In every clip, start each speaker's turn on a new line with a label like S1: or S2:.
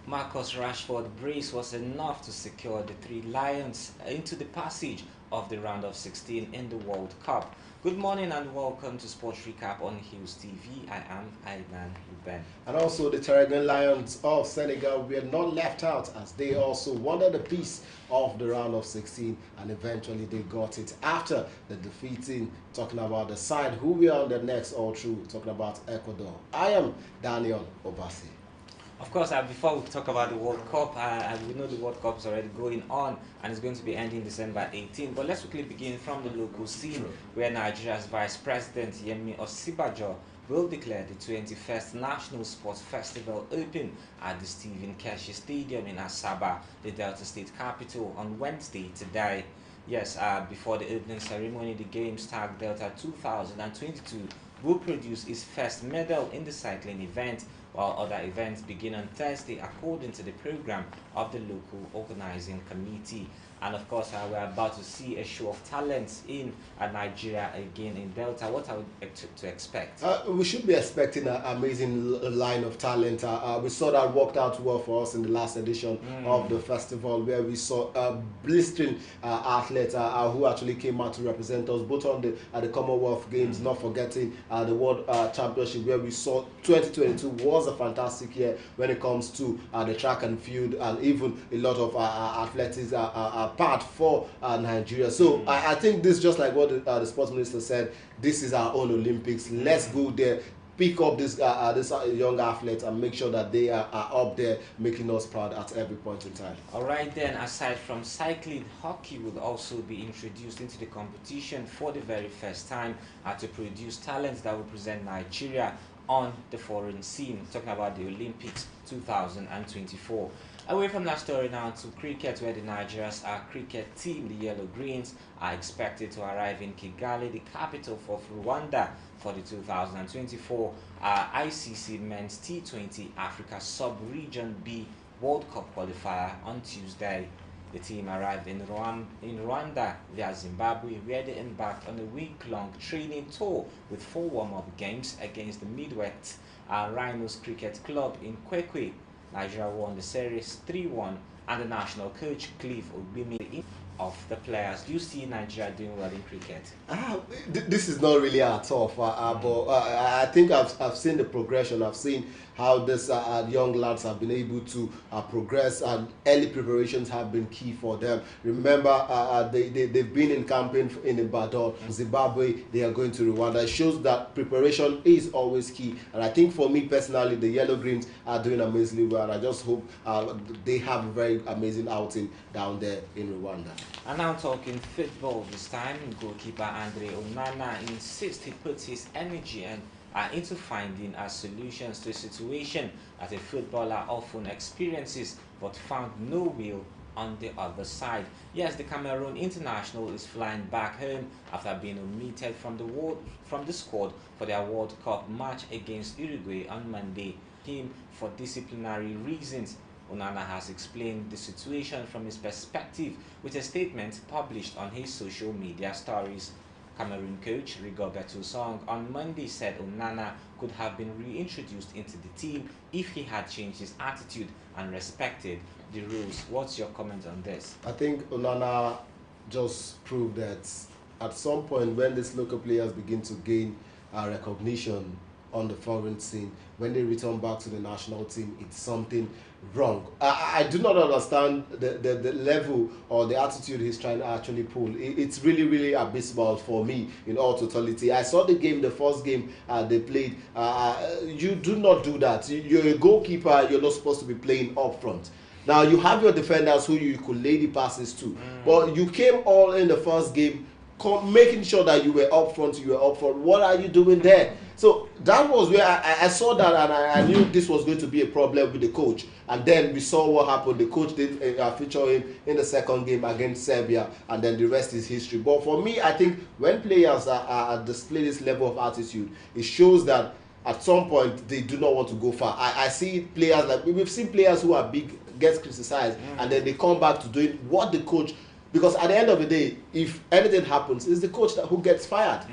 S1: Marcus Rashford's brace was enough to secure the Three Lions into the passage of the round of 16 in the World Cup. Good morning and welcome to Sports Recap on Hills TV. I am Aidan Ruben.
S2: And also the Terragon Lions of Senegal were not left out as they also wanted a piece of the round of 16 and eventually they got it after the defeating, talking about the side who we are on the next all through, talking about Ecuador. I am Daniel Obasi.
S1: Of course, before we talk about the World Cup, we know the World Cup is already going on and it's going to be ending December 18. But let's quickly begin from the local scene where Nigeria's Vice President Yemi Osibajo will declare the 21st National Sports Festival open at the Stephen Keshi Stadium in Asaba, the Delta State capital, on Wednesday today. Yes, before the opening ceremony, the Games Tag Delta 2022 will produce its first medal in the cycling event, while other events begin on Thursday according to the program of the local organizing committee. And of course, we're about to see a show of talents in Nigeria again in Delta. What are we to expect?
S2: We should be expecting an amazing line of talent. We saw that worked out well for us in the last edition of the festival, where we saw blistering athletes who actually came out to represent us, both on the Commonwealth Games, not forgetting the World Championship, where we saw 2022 was a fantastic year when it comes to the track and field, and even a lot of athletics part for Nigeria. So I think this, just like what the sports minister said, this is our own Olympics. Let's go there, pick up this young athletes and make sure that they are up there making us proud at every point in time.
S1: All right then, aside from cycling, hockey will also be introduced into the competition for the very first time to produce talents that will present Nigeria on the foreign scene, talking about the Olympics 2024. Away from that story now to cricket, where the Nigeria's cricket team, the Yellow Greens, are expected to arrive in Kigali, the capital of Rwanda, for the 2024 ICC Men's T20 Africa Sub-Region B World Cup qualifier on Tuesday. The team arrived in Rwanda via Zimbabwe, where they embarked on a week-long training tour with 4 warm-up games against the Midwest Rhinos Cricket Club in Kwekwe. Nigeria won the series 3-1, and the national coach Cliff Ogbimi of the players. Do you see Nigeria doing well in cricket?
S2: This is not really our tough, but I think I've seen the progression. I've seen how this young lads have been able to progress, and early preparations have been key for them. Remember, they've been in camping in Ibadan, Zimbabwe. They are going to Rwanda. It shows that preparation is always key, and I think for me personally, the Yellow Greens are doing amazingly well. I just hope they have a very amazing outing down there in Rwanda.
S1: And now talking football this time, goalkeeper Andre Onana insists he puts his energy and into finding solutions to a situation that a footballer often experiences but found no will on the other side. Yes, the Cameroon international is flying back home after being omitted from the squad for their World Cup match against Uruguay on Monday. Him for disciplinary reasons. Onana has explained the situation from his perspective with a statement published on his social media stories. Cameroon coach Rigoberto Song on Monday said Onana could have been reintroduced into the team if he had changed his attitude and respected the rules. What's your comment on this?
S2: I think Onana just proved that at some point when these local players begin to gain recognition on the foreign scene, when they return back to the national team, it's something wrong. I do not understand the level or the attitude he's trying to actually pull. It's really, really abysmal for me in all totality. I saw the game, the first game they played. You do not do that. You're a goalkeeper. You're not supposed to be playing up front. Now, you have your defenders who you could lay the passes to. But you came all in the first game, making sure that you were up front, What are you doing there? So that was where I saw that, and I knew this was going to be a problem with the coach. And then we saw what happened. The coach did feature him in the second game against Serbia, and then the rest is history. But for me, I think when players display this level of attitude, it shows that at some point they do not want to go far. I see players like we've seen players who are big get criticized, and then they come back to doing what the coach. Because at the end of the day, if anything happens, it's the coach who gets fired.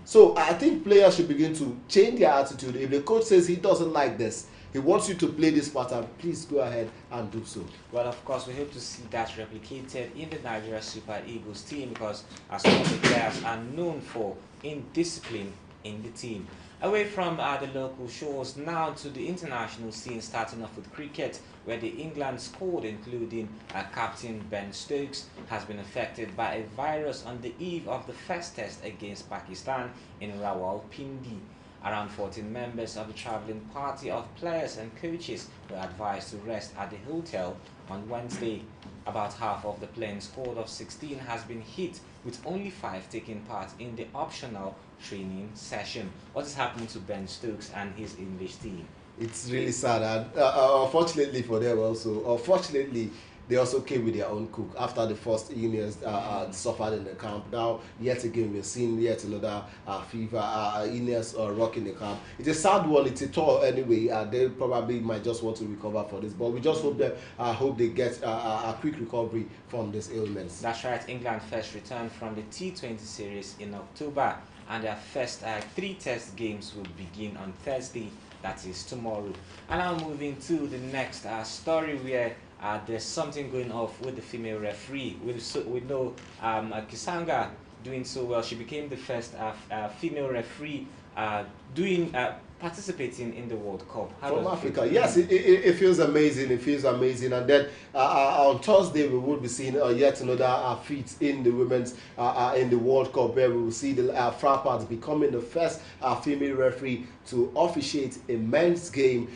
S2: So I think players should begin to change their attitude. If the coach says he doesn't like this, he wants you to play this pattern. Please go ahead and do so.
S1: Well, of course, we hope to see that replicated in the Nigeria Super Eagles team because some of the players are known for indiscipline in the team. Away from the local shores, now to the international scene, starting off with cricket, where the England squad, including captain Ben Stokes, has been affected by a virus on the eve of the first test against Pakistan in Rawalpindi. Around 14 members of the travelling party of players and coaches were advised to rest at the hotel on Wednesday. About half of the playing squad of 16 has been hit, with only 5 taking part in the optional training session. What is happening to Ben Stokes and his English team?
S2: It's really sad, and unfortunately for them also, unfortunately, they also came with their own cook after the first illness suffered in the camp. Now, yet again, we're seeing yet another fever illness rocking the camp. It's a sad one. It's a tour anyway. They probably might just want to recover for this, but we just hope that they get a quick recovery from this ailments.
S1: That's right. England first returned from the T20 series in October, and their first 3 test games will begin on Thursday. That is tomorrow. And now moving to the next story where there's something going off with the female referee. We know Kisanga doing so well. She became the first female referee participating in the World Cup.
S2: From Africa. Yes, it feels amazing. It feels amazing. And then on Thursday, we will be seeing yet another feat in the women's in the World Cup, where we will see the Frappat becoming the first female referee to officiate a men's game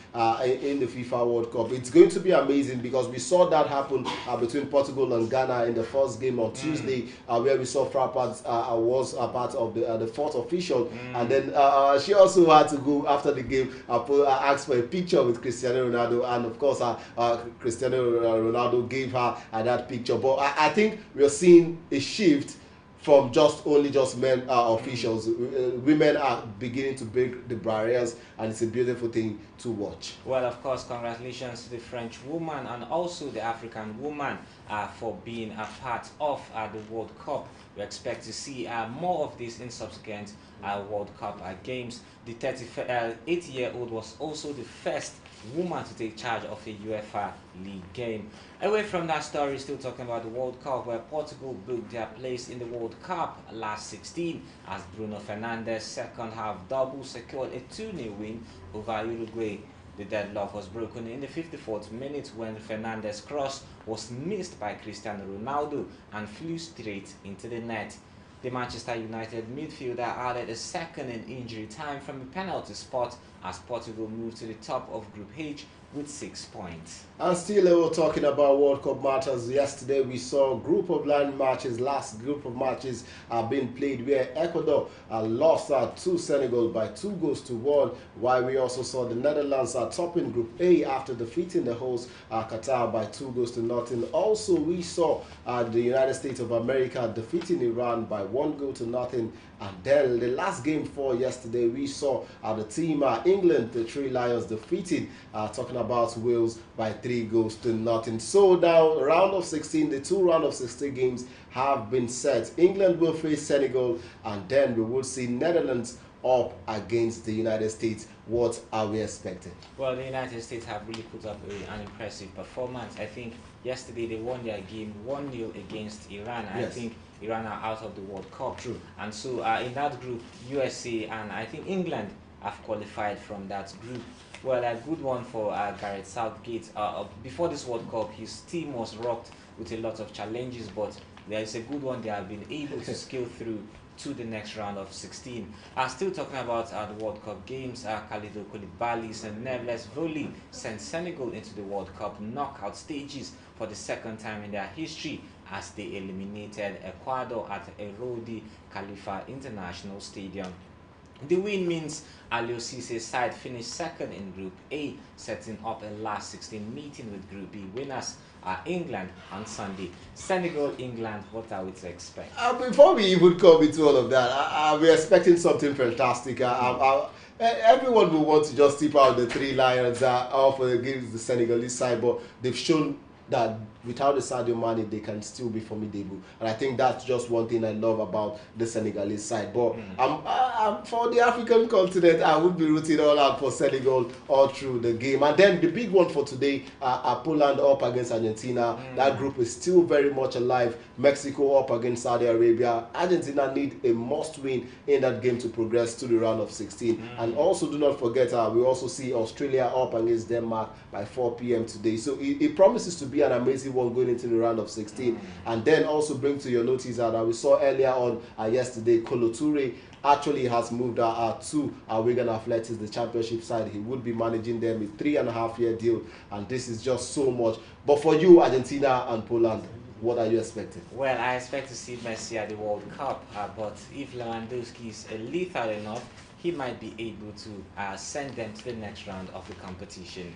S2: in the FIFA World Cup. It's going to be amazing because we saw that happen between Portugal and Ghana in the first game on Tuesday, where we saw Frappat was a part of the fourth official. And then she also had to go after the game, asked for a picture with Cristiano Ronaldo, and of course Cristiano Ronaldo gave her that picture. But I think we are seeing a shift from only men officials. Women are beginning to break the barriers, and it's a beautiful thing to watch.
S1: Well, of course, congratulations to the French woman and also the African woman for being a part of the World Cup. We expect to see more of this in subsequent World Cup games. The 38-year-old was also the first woman to take charge of a UEFA League game. Away from that story, still talking about the World Cup, where Portugal booked their place in the World Cup last 16 as Bruno Fernandes' second half double secured a 2-0 win over Uruguay. The deadlock was broken in the 54th minute when Fernandes' cross was missed by Cristiano Ronaldo and flew straight into the net. The Manchester United midfielder added a second in injury time from a penalty spot as Portugal moved to the top of Group H with 6 points.
S2: And still we're talking about World Cup matters. Yesterday we saw last group of matches being played, where Ecuador lost to Senegal by 2-1, while we also saw the Netherlands topping Group A after defeating the host Qatar by 2-0. Also we saw the United States of America defeating Iran by 1-0. And then the last game for yesterday, we saw the team England, the Three Lions, defeated talking about Wales by 3-0. So now round of 16, the 2 round of 16 games have been set. England will face Senegal, and then we will see Netherlands up against the United States. What are we expecting?
S1: Well, the United States have really put up an impressive performance. I think yesterday they won their game 1-0 against Iran. Yes. I think Iran are out of the World Cup.
S2: True.
S1: And so in that group, USA and I think England have qualified from that group. Well, a good one for Gareth Southgate. Before this World Cup, his team was rocked with a lot of challenges, but there is a good one they have been able to scale through to the next round of 16. Still talking about the World Cup games, Kalidou Koulibaly's and Neves volley sent Senegal into the World Cup knockout stages for the second time in their history as they eliminated Ecuador at Erodi Khalifa International Stadium. The win means Aliou Cisse's side finished second in Group A, setting up a last 16 meeting with Group B winners England on Sunday. Senegal, England, what are we to expect?
S2: Before we even come into all of that, we're expecting something fantastic. Everyone will want to just tip out the Three Lions off against the Senegalese side, but they've shown that without the Sadio Mane, they can still be formidable. And I think that's just one thing I love about the Senegalese side. But for the African continent, I would be rooting all out for Senegal all through the game. And then the big one for today, Poland up against Argentina. That group is still very much alive. Mexico up against Saudi Arabia. Argentina need a must-win in that game to progress to the round of 16. And also, do not forget, we also see Australia up against Denmark by 4 p.m. today. So it promises to be an amazing one going into the round of 16. And then also bring to your notice that we saw earlier on yesterday, Kolo Toure actually has moved to Wigan Athletics, the championship side. He would be managing them a 3.5-year deal, and this is just so much. But for you, Argentina and Poland, what are you expecting?
S1: Well, I expect to see Messi at the World Cup, but if Lewandowski is lethal enough, he might be able to send them to the next round of the competition.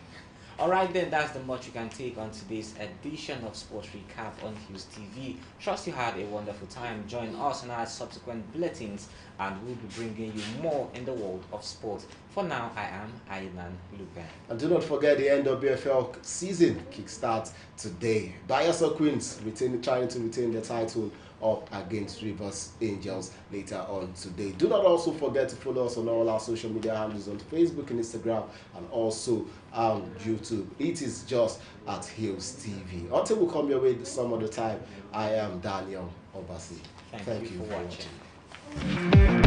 S1: Alright then, that's the much you can take on today's edition of Sports Recap on Hughes TV. Trust you had a wonderful time. Join us on our subsequent bulletins and we'll be bringing you more in the world of sport. For now, I am Ayman Lupe.
S2: And do not forget the NWFL season kickstarts today. Bayelsa Queens trying to retain their title up against Rivers Angels later on today. Do not also forget to follow us on all our social media handles on Facebook and Instagram and also on YouTube. It is just at Hills TV. Until we come your way some other time, I am Daniel Obasi.
S1: Thank you for watching.